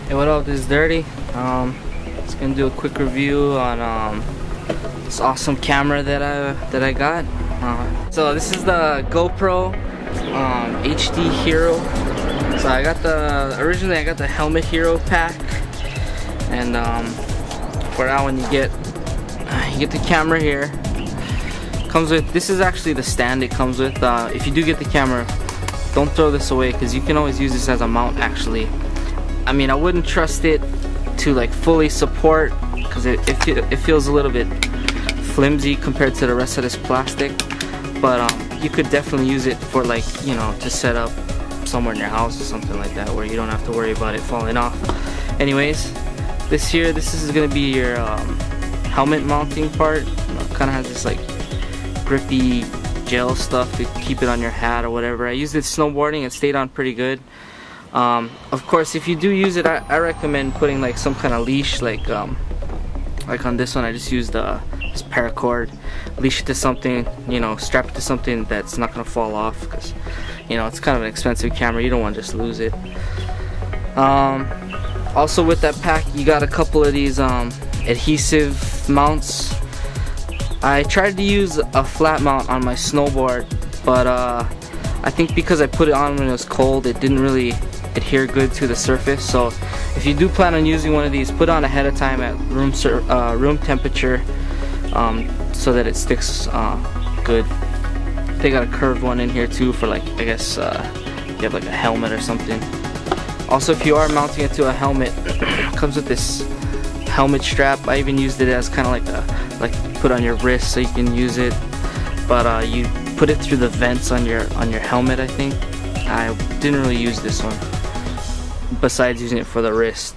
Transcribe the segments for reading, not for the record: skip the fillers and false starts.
Hey, what up? This is Dirty. Just gonna do a quick review on this awesome camera that I got. So this is the GoPro HD Hero. So originally I got the Helmet Hero pack, and for that one you get the camera here. Comes with, this is actually the stand it comes with. If you do get the camera, don't throw this away because you can always use this as a mount actually. I mean, I wouldn't trust it to like fully support because it feels a little bit flimsy compared to the rest of this plastic, but you could definitely use it for, like, you know, to set up somewhere in your house or something like that where you don't have to worry about it falling off. Anyways, this is gonna be your helmet mounting part. Kind of has this like grippy gel stuff to keep it on your hat or whatever. I used it snowboarding, it stayed on pretty good. Of course, if you do use it, I recommend putting like some kind of leash, like on this one I just used this paracord. Leash it to something, you know, strap it to something that's not gonna fall off, because, you know, it's kind of an expensive camera, you don't want to just lose it. Also with that pack you got a couple of these adhesive mounts. I tried to use a flat mount on my snowboard, but I think because I put it on when it was cold, it didn't really adhere good to the surface. So if you do plan on using one of these, put on ahead of time at room temperature, so that it sticks good. They got a curved one in here too for, like, I guess you have like a helmet or something. Also, if you are mounting it to a helmet, it comes with this helmet strap. I even used it as kind of like put on your wrist so you can use it, but you put it through the vents on your helmet. I think I didn't really use this one besides using it for the wrist.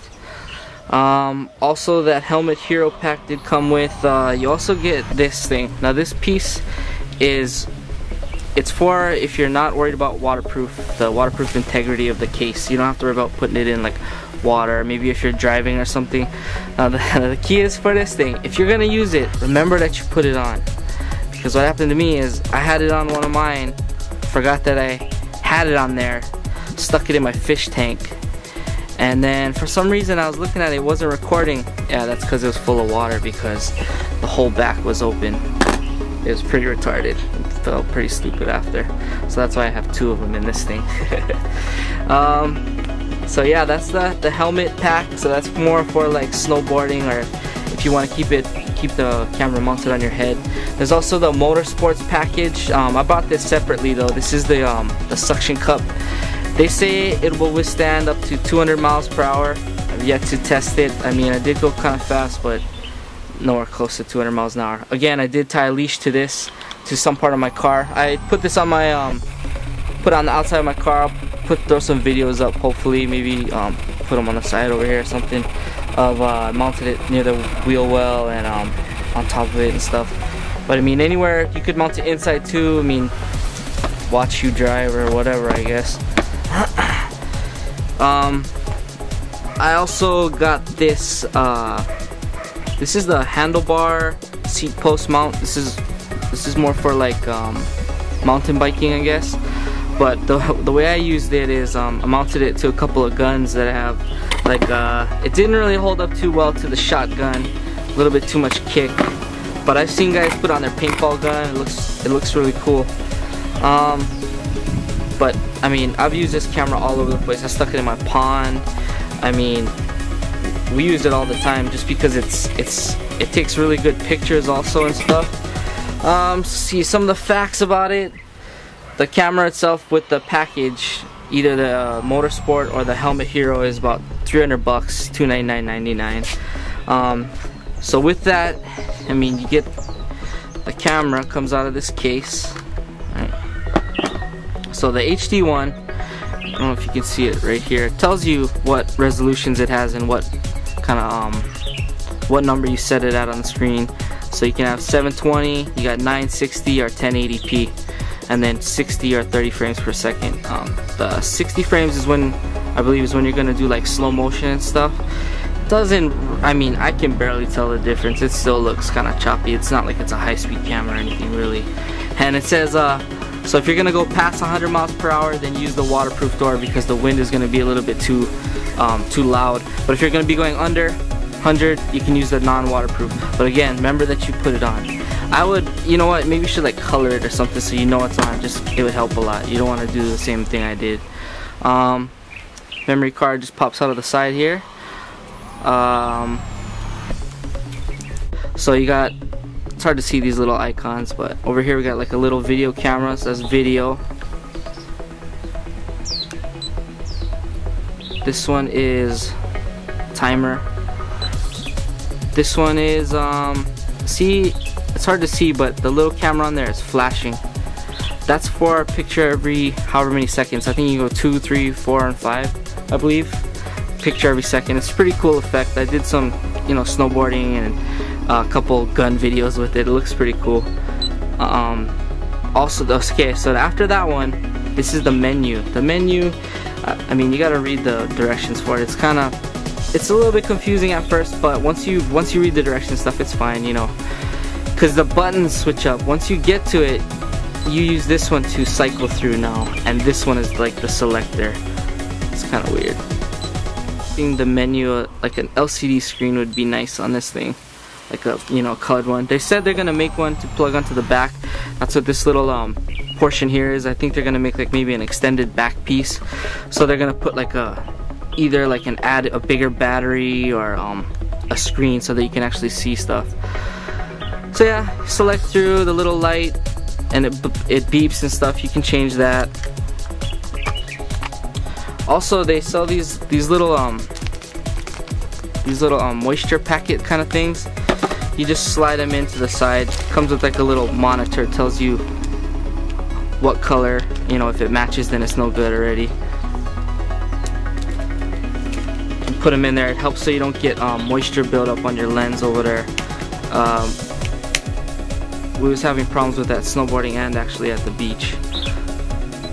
Also, that Helmet Hero pack did come with, you also get this thing. Now this piece it's for if you're not worried about the waterproof integrity of the case. You don't have to worry about putting it in like water, maybe if you're driving or something. The key is for this thing, if you're gonna use it, remember that you put it on, because what happened to me is I had it on one of mine, forgot that I had it on there, stuck it in my fish tank, and then for some reason I was looking at it, it wasn't recording. Yeah, that's because it was full of water, because the whole back was open. It was pretty retarded. It felt pretty stupid after, so that's why I have two of them in this thing. So yeah, that's the helmet pack. So that's more for like snowboarding, or if you want to keep the camera mounted on your head. There's also the motorsports package. I bought this separately though. This is the suction cup. They say it will withstand up to 200 miles per hour. I've yet to test it. I mean, I did go kind of fast, but nowhere close to 200 miles an hour. Again, I did tie a leash to this, to some part of my car. I put this on my put on the outside of my car. I'll throw some videos up, hopefully, maybe put them on the side over here or something, of mounted it near the wheel well and on top of it and stuff. But I mean, anywhere you could mount it inside too. I mean, watch you drive or whatever, I guess. I also got this. This is the handlebar seat post mount. This is more for like mountain biking, I guess. But the way I used it is I mounted it to a couple of guns that I have. Like it didn't really hold up too well to the shotgun, a little bit too much kick. But I've seen guys put on their paintball gun. It looks really cool. But I mean, I've used this camera all over the place. I stuck it in my pond. I mean, we use it all the time just because it takes really good pictures also and stuff. See some of the facts about it. The camera itself with the package, either the Motorsport or the Helmet Hero, is about 300 bucks, $299.99. So with that, I mean, you get the camera comes out of this case. Right. So the HD one, I don't know if you can see it right here. It tells you what resolutions it has and what kind of what number you set it at on the screen. So you can have 720, you got 960 or 1080p, and then 60 or 30 frames per second. The 60 frames is when, I believe, is when you're gonna do like slow motion and stuff. I mean, I can barely tell the difference. It still looks kind of choppy. It's not like it's a high-speed camera or anything really. And it says so if you're gonna go past 100 miles per hour, then use the waterproof door, because the wind is gonna be a little bit too too loud. But if you're gonna be going under 100, you can use the non-waterproof. But again, remember that you put it on. I would, you know what, maybe you should like color it or something so you know it's on. Just, it would help a lot. You don't want to do the same thing I did. Memory card just pops out of the side here. So you got, it's hard to see these little icons, but over here we got like a little video camera. So that's video. This one is timer. This one is see, it's hard to see, but the little camera on there is flashing. That's for a picture every however many seconds. I think you go 2, 3, 4, and 5, I believe. Picture every second. It's a pretty cool effect. I did some, you know, snowboarding and a couple gun videos with it. It looks pretty cool. Also, okay, so after that one, this is the menu. The menu, I mean, you gotta read the directions for it. It's a little bit confusing at first, but once you read the directions stuff, it's fine, you know. Because the buttons switch up. Once you get to it, you use this one to cycle through now, and this one is like the selector. It's kind of weird. Seeing the menu, like an LCD screen would be nice on this thing, like a, you know, colored one. They said they're gonna make one to plug onto the back. That's what this little portion here is. I think they're gonna make like maybe an extended back piece. So they're gonna put like either like a bigger battery or a screen so that you can actually see stuff. So yeah, select through the little light, and it beeps and stuff. You can change that. Also, they sell these little moisture packet kind of things. You just slide them into the side. Comes with like a little monitor. It tells you what color, you know, if it matches then it's no good already. You put them in there. It helps so you don't get moisture buildup on your lens over there. We was having problems with that snowboarding and actually at the beach.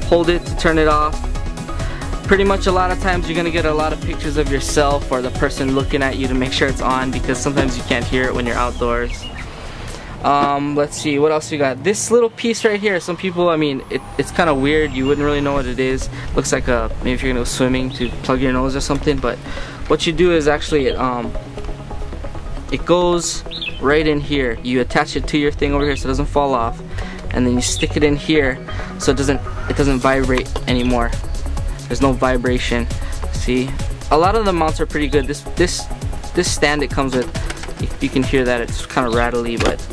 Hold it to turn it off. Pretty much a lot of times you're gonna get a lot of pictures of yourself or the person looking at you to make sure it's on, because sometimes you can't hear it when you're outdoors. Let's see, what else we got? This little piece right here, some people, I mean, it's kind of weird. You wouldn't really know what it is. Looks like maybe if you're gonna go swimming to plug your nose or something, but what you do is actually it goes right in here. You attach it to your thing over here so it doesn't fall off, and then you stick it in here so it doesn't vibrate anymore. There's no vibration. See, a lot of the mounts are pretty good. This stand it comes with, you can hear that it's kind of rattly, but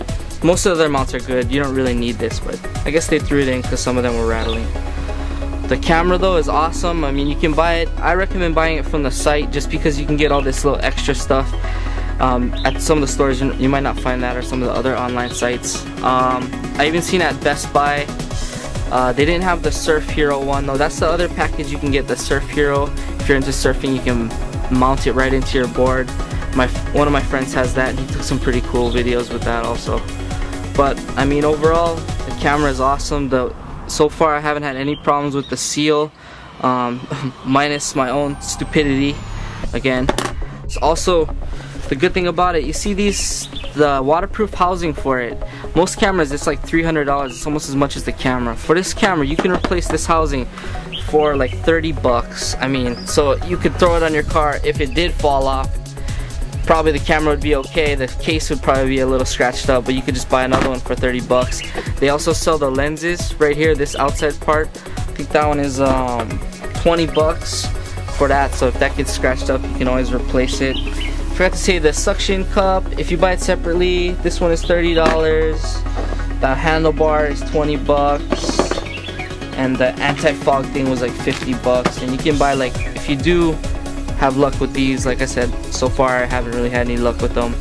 most of their mounts are good. You don't really need this, but I guess they threw it in because some of them were rattling. The camera though is awesome. I mean, you can buy it. I recommend buying it from the site just because you can get all this little extra stuff. At some of the stores you might not find that, or some of the other online sites. I even seen at Best Buy, they didn't have the Surf Hero one though. That's the other package you can get, the Surf Hero. If you're into surfing, you can mount it right into your board. One of my friends has that, and he took some pretty cool videos with that also. But I mean, overall the camera is awesome. So far I haven't had any problems with the seal, minus my own stupidity again. It's also the good thing about it, you see the waterproof housing for it. Most cameras, it's like $300. It's almost as much as the camera. For this camera, you can replace this housing for like 30 bucks. I mean, so you could throw it on your car. If it did fall off, probably the camera would be okay. The case would probably be a little scratched up, but you could just buy another one for 30 bucks. They also sell the lenses right here, this outside part. I think that one is 20 bucks for that. So if that gets scratched up, you can always replace it. Forgot to say the suction cup, if you buy it separately, this one is $30. The handlebar is 20 bucks. And the anti-fog thing was like 50 bucks. And you can buy, like, if you do have luck with these, like I said, so far I haven't really had any luck with them.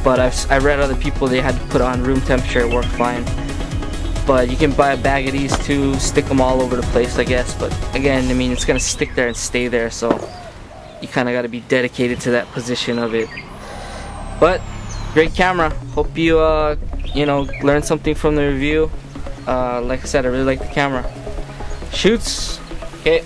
But I read other people, they had to put on room temperature, it worked fine. But you can buy a bag of these too, stick them all over the place, I guess. But again, I mean, it's gonna stick there and stay there, so you kind of got to be dedicated to that position of it. But great camera. Hope you you know, learned something from the review. Like I said, I really like the camera. Shoots. Okay.